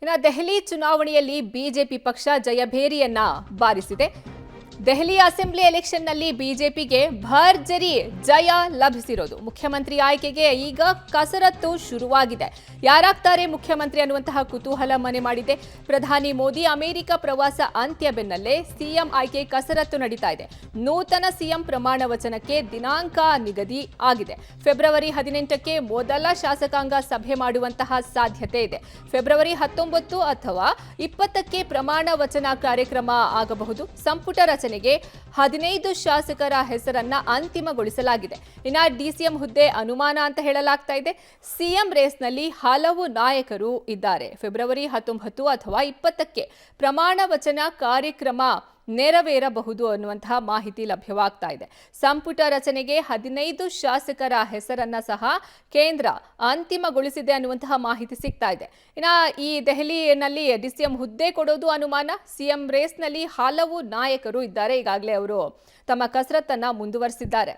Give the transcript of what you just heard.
ಇನ್ನು ದೆಹಲಿ ಚುನಾವಣೆಯಲ್ಲಿ ಬಿಜೆಪಿ ಪಕ್ಷ ಜಯಭೇರಿಯನ್ನ ಬಾರಿಸಿದೆ. ದೆಹಲಿ ಅಸೆಂಬ್ಲಿ ಎಲೆಕ್ಷನ್ನಲ್ಲಿ ಬಿಜೆಪಿಗೆ ಭರ್ಜರಿ ಜಯ ಲಭಿಸಿರೋದು. ಮುಖ್ಯಮಂತ್ರಿ ಆಯ್ಕೆಗೆ ಈಗ ಕಸರತ್ತು ಶುರುವಾಗಿದೆ. ಯಾರಾಗ್ತಾರೆ ಮುಖ್ಯಮಂತ್ರಿ ಅನ್ನುವಂತಹ ಕುತೂಹಲ ಮನೆ ಮಾಡಿದೆ. ಪ್ರಧಾನಿ ಮೋದಿ ಅಮೆರಿಕ ಪ್ರವಾಸ ಅಂತ್ಯ ಬೆನ್ನಲ್ಲೇ ಸಿಎಂ ಆಯ್ಕೆ ಕಸರತ್ತು ನಡೀತಾ ಇದೆ. ನೂತನ ಸಿಎಂ ಪ್ರಮಾಣ ವಚನಕ್ಕೆ ದಿನಾಂಕ ನಿಗದಿ ಆಗಿದೆ. ಫೆಬ್ರವರಿ 18ಕ್ಕೆ ಮೊದಲ ಶಾಸಕಾಂಗ ಸಭೆ ಮಾಡುವಂತಹ ಸಾಧ್ಯತೆ ಇದೆ. ಫೆಬ್ರವರಿ 19 ಅಥವಾ 20ಕ್ಕೆ ಪ್ರಮಾಣ ವಚನ ಕಾರ್ಯಕ್ರಮ ಆಗಬಹುದು. ಸಂಪುಟ ರಚನೆಗೆ 15 ಶಾಸಕರ ಹೆಸರನ್ನ ಅಂತಿಮಗೊಳಿಸಲಾಗಿದೆ. ಇನ್ನು ಡಿಸಿಎಂ ಹುದ್ದೆ ಅನುಮಾನ ಅಂತ ಹೇಳಲಾಗ್ತಾ ಇದೆ. ಸಿಎಂ ರೇಸ್ನಲ್ಲಿ ಹಲವು ನಾಯಕರು ಇದ್ದಾರೆ. ಫೆಬ್ರವರಿ 19 ಅಥವಾ 20ಕ್ಕೆ ಪ್ರಮಾಣ ವಚನ ಕಾರ್ಯಕ್ರಮ ನೆರವೇರಬಹುದು ಅನ್ನುವಂತಹ ಮಾಹಿತಿ ಲಭ್ಯವಾಗ್ತಾ ಇದೆ. ಸಂಪುಟ ರಚನೆಗೆ 15 ಶಾಸಕರ ಹೆಸರನ್ನ ಸಹ ಕೇಂದ್ರ ಅಂತಿಮಗೊಳಿಸಿದೆ ಅನ್ನುವಂತಹ ಮಾಹಿತಿ ಸಿಗ್ತಾ ಇದೆ. ಇನ್ನು ಈ ದೆಹಲಿಯಲ್ಲಿ ಡಿಸಿಎಂ ಹುದ್ದೆ ಕೊಡೋದು ಅನುಮಾನ. ಸಿಎಂ ರೇಸ್ನಲ್ಲಿ ಹಲವು ನಾಯಕರು ಇದ್ದಾರೆ. ಈಗಾಗಲೇ ಅವರು ತಮ್ಮ ಕಸರತ್ತನ್ನ ಮುಂದುವರಿಸಿದ್ದಾರೆ.